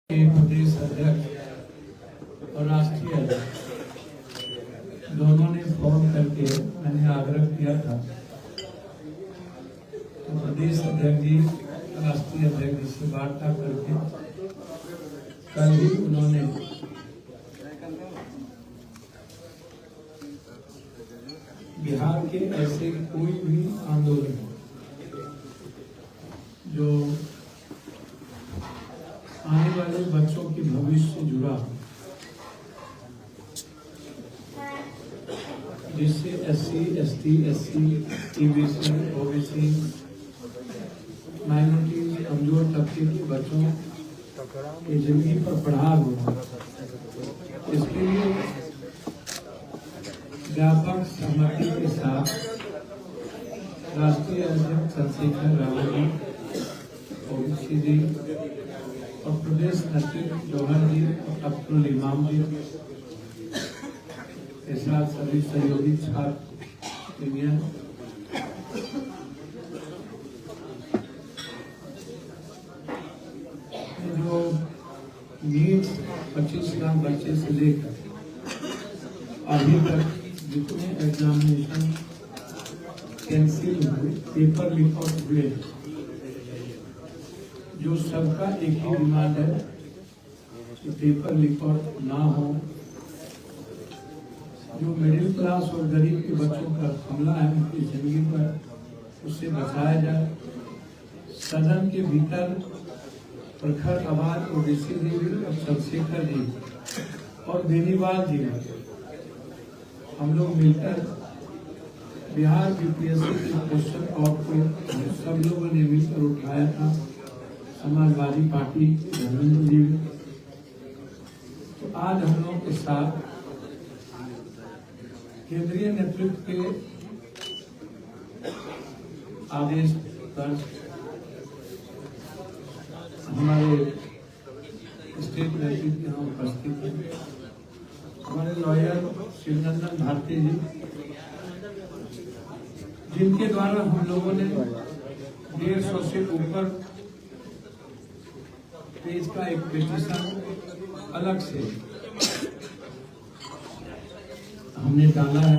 प्रदेश अध्यक्ष और राष्ट्रीय अध्यक्ष दोनों ने फोन करके मैंने आग्रह किया था। तो प्रदेश अध्यक्ष जी राष्ट्रीय अध्यक्ष जी से वार्ता करके कल ही उन्होंने बिहार के ऐसे कोई भी आंदोलन जो आने वाले बच्चों के भविष्य से जुड़ा, जिससे SC, ST, SC, EBC, OBC, minorities, कमजोर तबके के बच्चों की जिंदगी पर प्रहार हो रहा है। इसके लिए व्यापक सहमति के साथ राष्ट्रीय अध्यक्ष चंद्रशेखर रावत जी, OBC जी और प्रदेश सचिव जौहर जी और अब्दुल इमाम जी के साथ सभी सहयोगी छात्र यूनियन जो नीट 25 लाख बच्चे से लेकर अभी तक जितने एग्जामिनेशन कैंसिल हुए, पेपर लीक आउट हुए, जो सबका एक ही डिमांड है कि पेपर लीक आउट ना हो। जो मिडिल क्लास और गरीब के बच्चों पर हमला है उनकी जिंदगी पर, उससे बचाया जाए। सदन के भीतर प्रखर आवाज ओबीसी जी और चंद्रशेखर जी और बेनीवाल जी हम लोग मिलकर बिहार BPSC के क्वेश्चन आउट को सब लोगों ने मिलकर उठाया था। समाजवादी पार्टी धर्मेंद्र जी, तो आज हम लोग के साथ केंद्रीय नेतृत्व के आदेश पर हमारे स्टेट नेतृत्व यहाँ उपस्थित हैं। हमारे लॉयर शिवनंदन भारती जी, जिनके द्वारा हम लोगों ने 150 से ऊपर पेज का एक पिटीशन अलग से हमने डाला है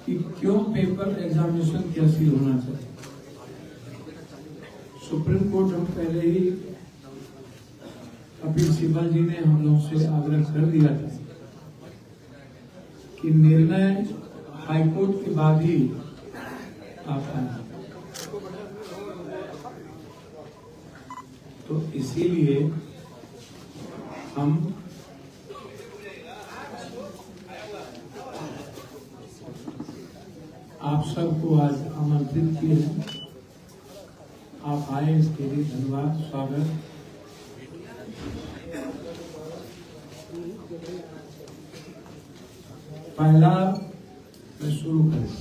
कि क्यों पेपर एग्जामिनेशन कैसे होना चाहिए। सुप्रीम कोर्ट हम पहले ही कपिल सिब्बल जी ने हम लोग से आग्रह कर दिया था कि निर्णय हाईकोर्ट के बाद ही आता है। तो इसीलिए हम आप सबको आज आमंत्रित किए हैं। आप आए, इसके लिए धन्यवाद, स्वागत। पहला मैं शुरू करूँ,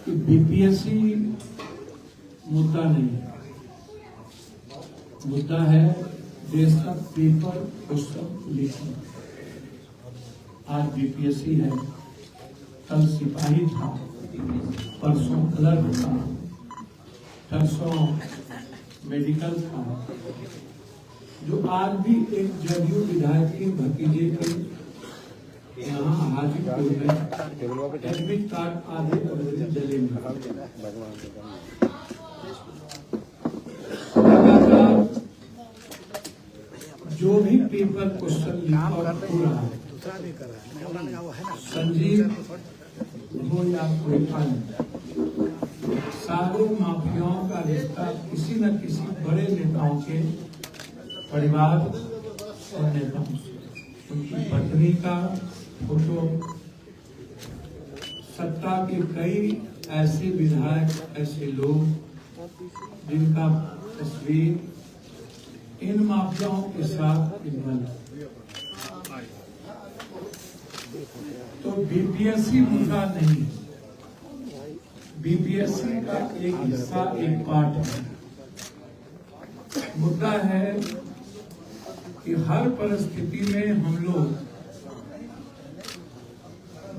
कि BPSC मुद्दा नहीं है, मुद्दा है देश का पेपर क्वेश्चन लिखना। आज BPSC है, कल सिपाही था, परसों क्लर्क था, परसों मेडिकल था। जो आज भी एक जदयू विधायक के भतीजे के यहाँ हाजीपुर में एडमिट कार्ड आदि जले में लगातार जो भी पेपर क्वेश्चन लिखा हो रहा है, संजीव हो या कोई अन्य, सारे माफियाओं का रिश्ता किसी न किसी बड़े नेताओं के परिवार और नेताओं से। उनकी पत्नी का फोटो, सत्ता के कई ऐसे विधायक, ऐसे लोग जिनका तस्वीर इन माफियाओं के साथ इन्वॉल्व। तो BPSC मुद्दा नहीं, BPSC का एक हिस्सा, एक पार्ट है। मुद्दा है कि हर परिस्थिति में हम लोग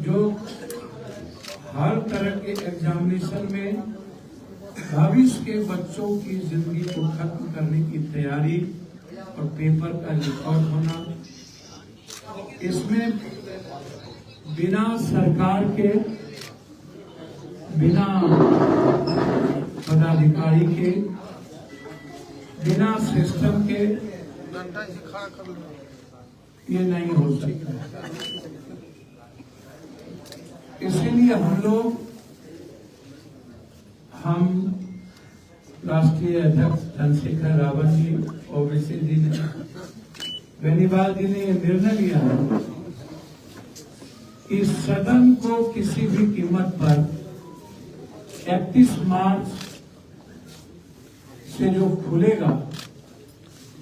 जो हर तरह के एग्जामिनेशन में भविष्य के बच्चों की जिंदगी को खत्म करने की तैयारी और पेपर का रिकॉर्ड होना, इसमें बिना सरकार के, बिना पदाधिकारी के, बिना सिस्टम के ये नहीं हो सकता। इसीलिए हम राष्ट्रीय अध्यक्ष चंद्रशेखर रावत जी, ओवैसी जी ने, बेनीवाल जी ने यह निर्णय लिया है कि सदन को किसी भी कीमत पर 31 मार्च से जो खुलेगा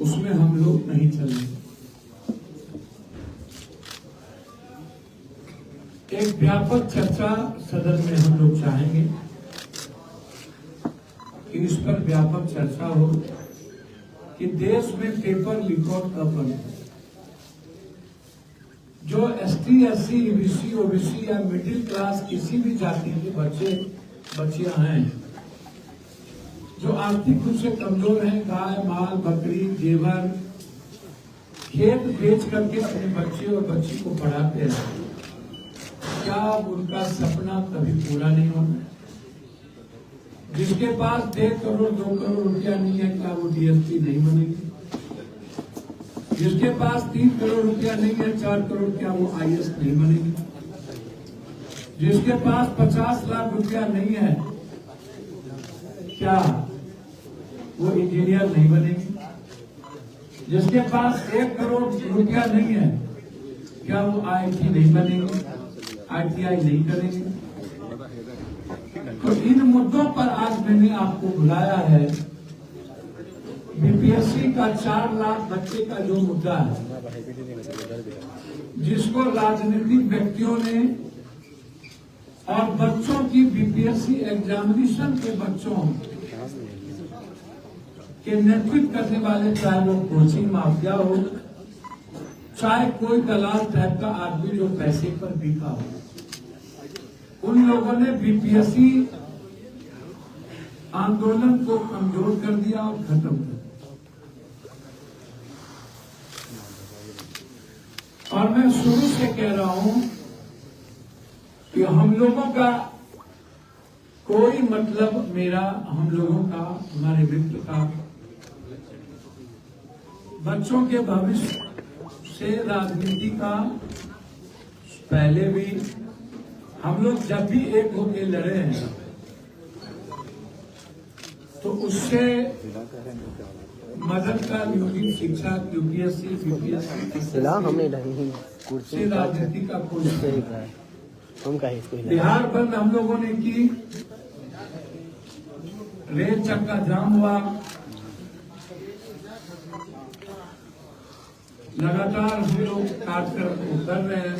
उसमें हम लोग नहीं चलेंगे। एक व्यापक चर्चा सदन में हम लोग चाहेंगे कि इस पर व्यापक चर्चा हो कि देश में पेपर रिकॉर्ड कब बने। जो ST, SC, EBC, OBC या मिडिल क्लास किसी भी जाति के बच्चियां हैं, जो आर्थिक रूप से कमजोर हैं, गाय, माल, बकरी, जेवर, खेत बेच करके अपने बच्चे और बच्ची को पढ़ाते हैं, क्या उनका सपना कभी पूरा नहीं होना? जिसके पास 1.5 करोड़ 2 करोड़ रुपया नहीं है, क्या वो DSP नहीं बनेगी? जिसके पास 3 करोड़ रुपया नहीं है, 4 करोड़, क्या वो IAS नहीं बनेगी? जिसके पास 50 लाख रुपया नहीं है, क्या वो इंजीनियर नहीं बनेगी? जिसके पास 1 करोड़ रुपया नहीं है, क्या वो IIT नहीं बनेगी, ITI नहीं करेंगे? तो इन मुद्दों पर आज मैंने आपको बुलाया है। BPSC का 4 लाख बच्चे का जो मुद्दा है, जिसको राजनीतिक व्यक्तियों ने और बच्चों की BPSC एग्जामिनेशन के बच्चों के नेतृत्व करने वाले, चाहे वो कोचिंग माफिया हो, चाहे कोई दलाल टाइप का आदमी जो पैसे पर बिका हो, उन लोगों ने BPSC आंदोलन को कमजोर कर दिया और खत्म कर दिया। और मैं शुरू से कह रहा हूं कि हम लोगों का कोई मतलब, हम लोगों का, हमारे मित्र का बच्चों के भविष्य से राजनीति का पहले भी हम लोग जब भी एक होकर लड़े हैं तो उससे मदद का न्यूनतम शिक्षा UPSC BPSC से राजनीति का कोई बिहार बंद हम लोगों ने की, रेल चक्का जाम हुआ, लगातार हम लोग कार्यक्रम कर रहे हैं।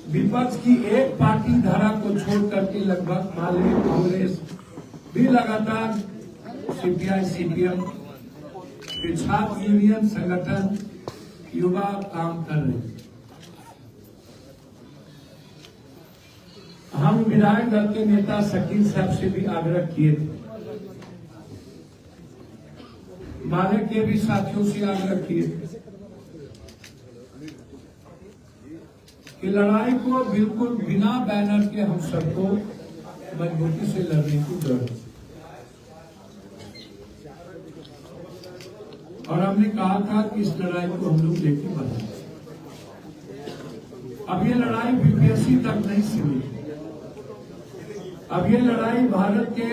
विपक्ष की एक पार्टी धारा को छोड़ करके लगभग कांग्रेस भी लगातार, CPI, CPM, छात्र यूनियन संगठन, युवा काम कर रहे हैं। हम विधायक दल के नेता शकील साहब से भी आग्रह किए थे, माले के भी साथियों से आग्रह किए थे कि लड़ाई को बिल्कुल बिना बैनर के हम सबको मजबूती से लड़ने की जरूरत है। और हमने कहा था कि इस लड़ाई को हम लोग लेके बढ़े। अब ये लड़ाई BPSC तक नहीं सीमित, अब ये लड़ाई भारत के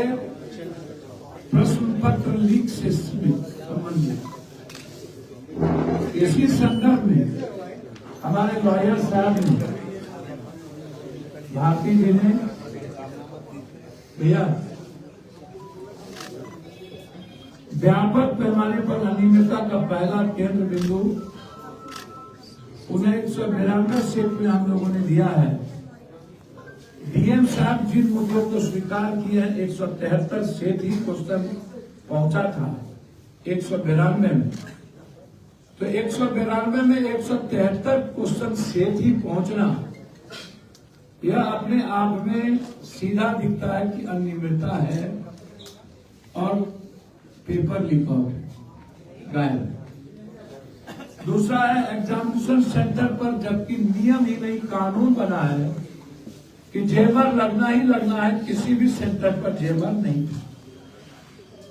प्रश्न पत्र लीक से संबंधित। इसी संदर्भ में हमारे लॉयर साहब ने, भारती जी ने, भैया व्यापक पैमाने पर अनियमितता का पहला केंद्र बिंदु 1992 सेट में हम लोगों ने दिया है। DM साहब जिन मुद्दों को स्वीकार किए हैं, 173 सेट ही क्वेश्चन पहुंचा था 192 में, तो 192 में 173 क्वेश्चन सेट ही पहुंचना यह अपने आप में सीधा दिखता है कि अनियमितता है और पेपर लीक आउट गायब। दूसरा है एग्जामिनेशन सेंटर पर जबकि नियम ही नहीं कानून बना है कि जेवर लगना ही लगना है, किसी भी सेंटर पर जेवर नहीं।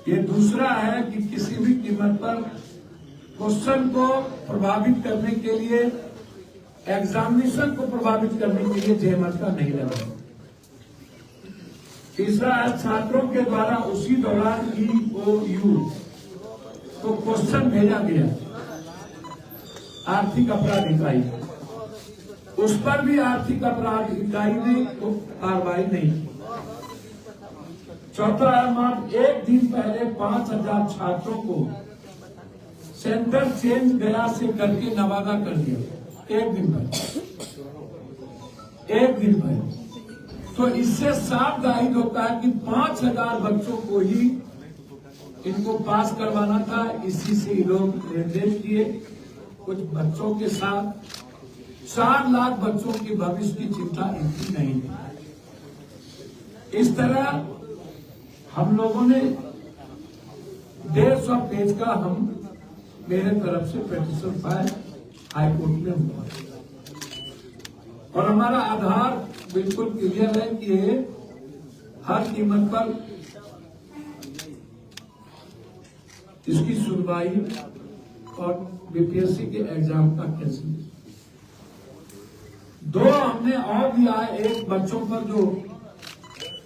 ये दूसरा है कि किसी भी कीमत पर क्वेश्चन को प्रभावित करने के लिए, एग्जामिनेशन को प्रभावित करने के लिए जेवर का नहीं लगा। तीसरा है छात्रों के द्वारा उसी दौरान EOU को क्वेश्चन भेजा गया आर्थिक अपराध इकाई, उस पर भी आर्थिक अपराध इकाई ने कार्रवाई नहीं की। चौथा है मात्र एक दिन पहले 5000 छात्रों को सेंटर चेंज गया से करके नवादा कर दिया। एक दिन पहले तो इससे साफ जाहिर होता है कि 5000 बच्चों को ही इनको पास करवाना था। इसी से ये लोग लेन-देन किए कुछ बच्चों के साथ। 4 लाख बच्चों के भविष्य की चिंता इतनी नहीं थी। इस तरह हम लोगों ने 150 पेज का मेरे तरफ से पिटीशन फाइल हाईकोर्ट में हुआ और हमारा आधार बिल्कुल क्लियर है कि हर कीमत पर इसकी सुनवाई और बीपीएससी के एग्जाम का कैंसिल। 2 हमने और दिया है। एक बच्चों पर जो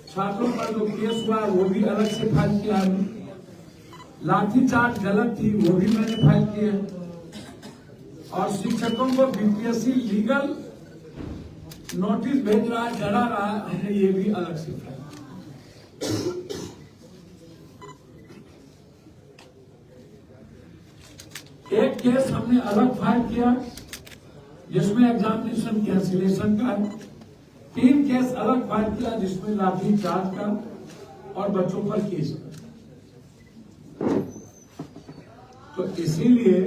छात्रों पर जो केस हुआ वो भी अलग से फाइल किया है। लाठीचार्ज गलत थी वो भी मैंने फाइल किया है। और शिक्षकों को बीपीएससी लीगल नोटिस भेज रहा है, डरा रहा है, हमने ये भी अलग से फाइल। एक केस हमने अलग फाइल किया जिसमें एग्जामिनेशन कैंसिलेशन का है। 3 केस अलग फाइल किया जिसमें लाठी चार्ज का और बच्चों पर केस का। तो इसीलिए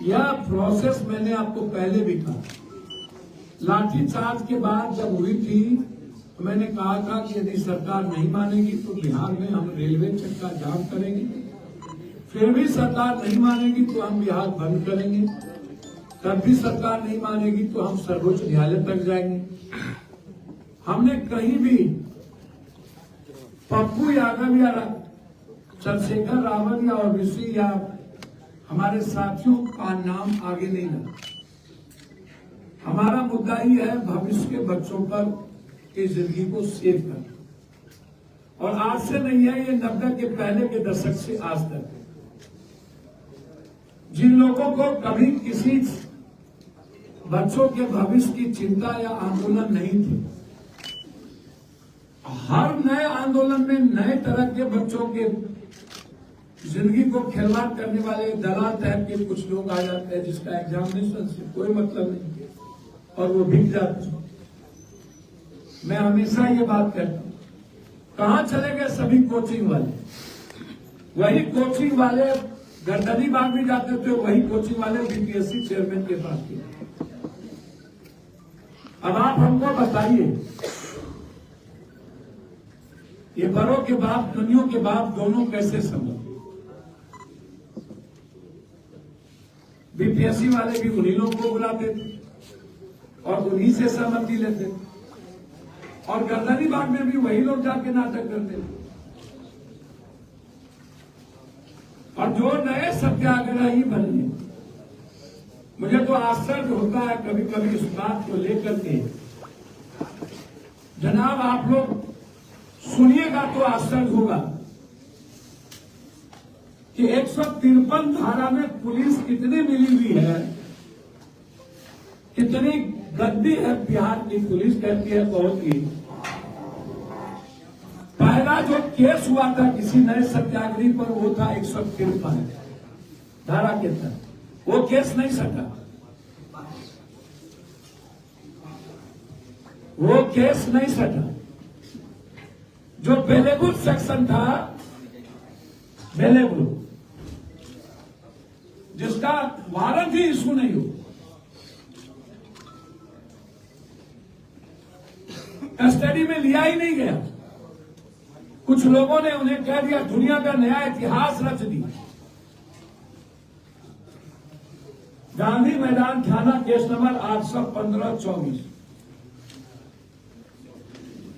यह प्रोसेस मैंने आपको पहले भी कहा। लाठी चार्ज के बाद जब हुई थी तो मैंने कहा था कि यदि सरकार नहीं मानेगी तो बिहार में हम रेलवे चक्का जाम करेंगे। फिर भी सरकार नहीं मानेगी तो हम बिहार बंद करेंगे। तब भी सरकार नहीं मानेगी तो हम सर्वोच्च न्यायालय तक जाएंगे। हमने कहीं भी पप्पू यादव या चंद्रशेखर रावत या ओबीसी या हमारे साथियों का नाम आगे नहीं लगा। हमारा मुद्दा ही है भविष्य के बच्चों पर की जिंदगी को सेव करना। और आज से नहीं है, ये 90 के पहले के दशक से आज तक जिन लोगों को कभी किसी बच्चों के भविष्य की चिंता या आंदोलन नहीं थी, हर नए आंदोलन में नए तरह के बच्चों के जिंदगी को खिलवाड़ करने वाले दलाल टाइप के कुछ लोग आ जाते हैं जिसका एग्जामिनेशन से कोई मतलब नहीं और वो बिक जाते हैं। मैं हमेशा ये बात कहता हूं, कहां चले गए सभी कोचिंग वाले? वही कोचिंग वाले गर्दनी बाग भी जाते थे, वही कोचिंग वाले बीपीएससी चेयरमैन के पास थे। अब आप हमको बताइए, ये बड़ों के बाप दुनियों के बाप दोनों कैसे संभल? बीपीएससी वाले भी उन्हीं लोगों को बुलाते थे और उन्हीं से सहमति लेते थे और गर्दनी बाग में भी वही लोग जाके नाटक करते थे। और जो नए सत्याग्रही बने, मुझे तो आश्चर्य होता है कभी कभी इस बात को लेकर के। जनाब आप लोग सुनिएगा तो आश्चर्य होगा कि 153 धारा में पुलिस कितनी मिली हुई है, कितनी गद्दी है बिहार की पुलिस। कहती है बहुत ही पहला जो केस हुआ था किसी नए सत्याग्रही पर वो था 153 धारा के तहत, वो केस नहीं सटा, वो केस नहीं सटा। जो बेलेबुल सेक्शन था, बेलेबुल, जिसका वारंट ही इशू नहीं हो, कस्टडी में लिया ही नहीं गया। कुछ लोगों ने उन्हें कह दिया दुनिया का नया इतिहास रच दी। गांधी मैदान थाना केस नंबर 815-24,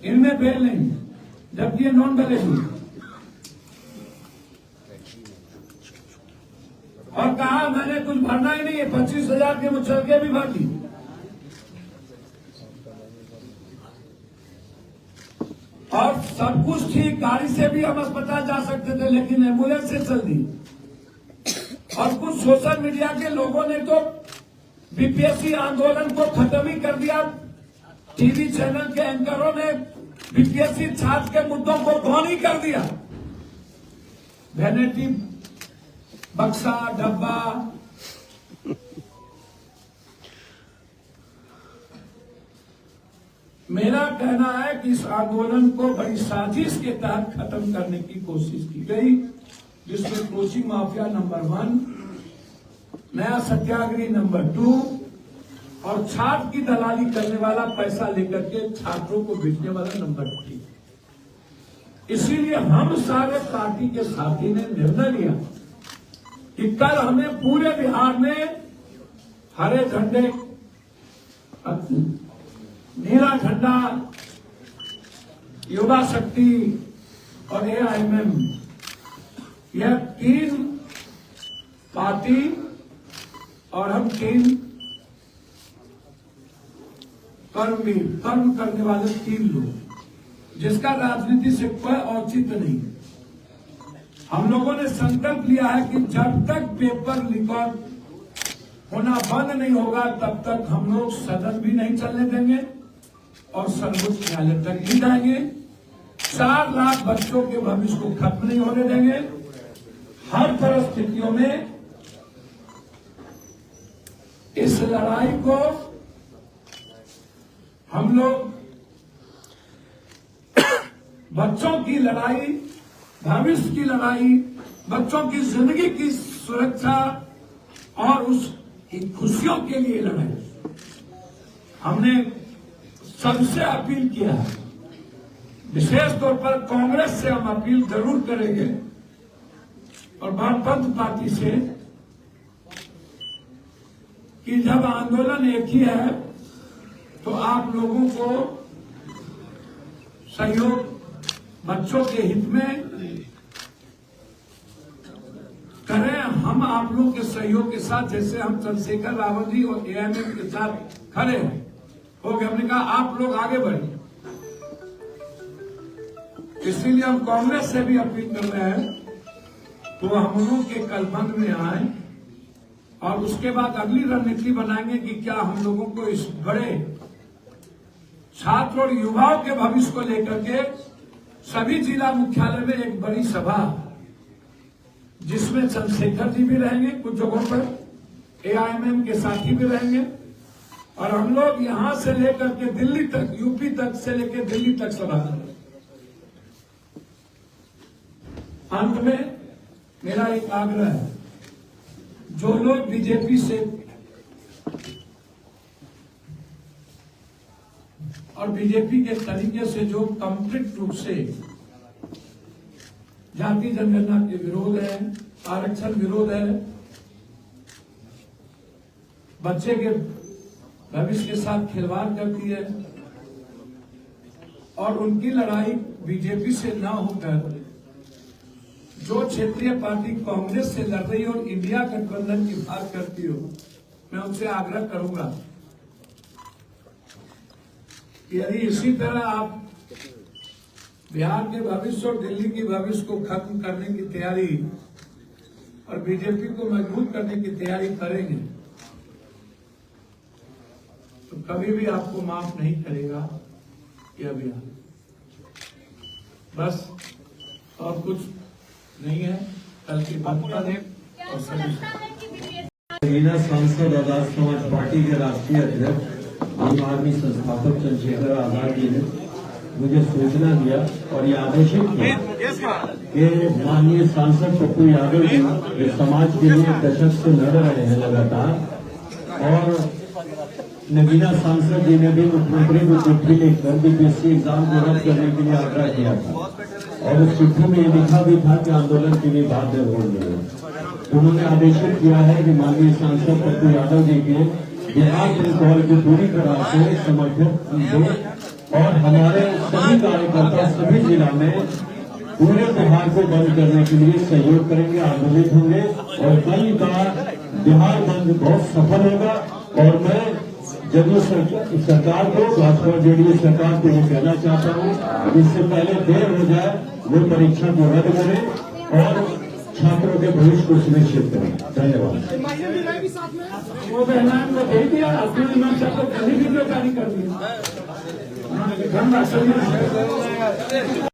इनमें बेल नहीं, जबकि ये नॉन बेलेबल। और कहा मैंने कुछ भरना ही नहीं है, 25,000 के मुचलके भी भर दी। और सब कुछ ठीक, गाड़ी से भी हम अस्पताल जा सकते थे, लेकिन एम्बुलेंस से चल दी। और कुछ सोशल मीडिया के लोगों ने तो बीपीएससी आंदोलन को खत्म ही कर दिया। टीवी चैनल के एंकरों ने बीपीएससी छात्र के मुद्दों को कौन ही कर दिया। वैनिटी बक्सा डब्बा, मेरा कहना है कि इस आंदोलन को बड़ी साजिश के तहत खत्म करने की कोशिश की गई, जिसमें कोचिंग माफिया नंबर 1, नया सत्याग्रही नंबर 2 और छात्र की दलाली करने वाला, पैसा लेकर के छात्रों को बेचने वाला नंबर 3। इसीलिए हम सारे पार्टी के साथी ने निर्णय लिया कि कल हमें पूरे बिहार में हरे झंडे, नीला झंडा, युवा शक्ति और एआईएमएम, यह 3 पार्टी और हम 3 कर्म करने वाले 3 लोग, जिसका राजनीति से कोई औचित्य नहीं। हम लोगों ने संकल्प लिया है कि जब तक पेपर रिकॉर्ड होना बंद नहीं होगा तब तक हम लोग सदन भी नहीं चलने देंगे और सर्वोच्च न्यायालय तक भी जाएंगे। 4 लाख बच्चों के भविष्य को खत्म नहीं होने देंगे। हर परिस्थितियों में इस लड़ाई को हम लोग बच्चों की लड़ाई, भविष्य की लड़ाई, बच्चों की जिंदगी की सुरक्षा और उसकी खुशियों के लिए लड़ाई। हमने सबसे अपील किया है, विशेष तौर पर कांग्रेस से हम अपील जरूर करेंगे और वामपंथ पार्टी से कि जब आंदोलन एक ही है तो आप लोगों को सहयोग बच्चों के हित में करें। हम आप लोगों के सहयोग के साथ, जैसे हम चंद्रशेखर रावत जी और एआईएमएम के साथ खड़े हैं, हो गया, हमने कहा आप लोग आगे बढ़े। इसीलिए हम कांग्रेस से भी अपील कर रहे हैं तो हम लोगों के कलबंद में आए और उसके बाद अगली रणनीति बनाएंगे कि क्या हम लोगों को इस बड़े छात्र और युवाओं के भविष्य को लेकर के सभी जिला मुख्यालय में एक बड़ी सभा, जिसमें चंद्रशेखर जी भी रहेंगे, कुछ जगहों पर एआईएमएम के साथी भी रहेंगे और हम लोग यहां से लेकर के दिल्ली तक, यूपी तक से लेकर दिल्ली तक सभा करेंगे। अंत में मेरा एक आग्रह है, जो लोग बीजेपी से और बीजेपी के तरीके से जो कंप्लीट रूप से जाति जनगणना के विरोध है, आरक्षण विरोध है, बच्चे के भविष्य के साथ खिलवाड़ करती है और उनकी लड़ाई बीजेपी से न होकर जो क्षेत्रीय पार्टी कांग्रेस से लड़ रही और इंडिया गठबंधन की बात करती हो, मैं उनसे आग्रह करूंगा कि यदि इसी तरह आप बिहार के भविष्य और दिल्ली की भविष्य को खत्म करने की तैयारी और बीजेपी को मजबूत करने की तैयारी करेंगे तो कभी भी आपको माफ नहीं करेगा यह अभियान। बस और कुछ नहीं है। कल की भाजपा ने और सांसद आजाद समाज पार्टी के राष्ट्रीय अध्यक्ष आम आदमी संस्थापक चंद्रशेखर आजाद जी ने मुझे सूचना दिया और ये आदेशित किया कि माननीय सांसद पप्पू यादव जी जो समाज के लिए दशक से लड़ रहे हैं लगातार और नगीना सांसद जी ने भी मुख्यमंत्री को चिट्ठी लिखकर बीपीएससी एग्जाम को रद्द करने के लिए आग्रह किया था और उस चिट्ठी में ये लिखा भी था कि आंदोलन के लिए बाध्य होंगे। उन्होंने आदेशित किया है कि माननीय सांसद पप्पू यादव जी के बिहार प्रिंसिपल को पूरी तरह से समर्थन दो और हमारे सभी कार्यकर्ता सभी जिला में पूरे बिहार को बंद करने के लिए सहयोग करेंगे, आंदोलित होंगे और कल का बिहार बंद बहुत सफल होगा। और मैं जदयू सरकार को, भाजपा जेडीएस सरकार को ये कहना चाहता हूँ, इससे पहले देर हो जाए वो परीक्षा को रद्द करें और छात्रों के भविष्य को सुनिश्चित करें। धन्यवाद। वो बहनान को दे दिया, अपने इमाम साहब को कभी भी गिरफ्तारी कर दिया।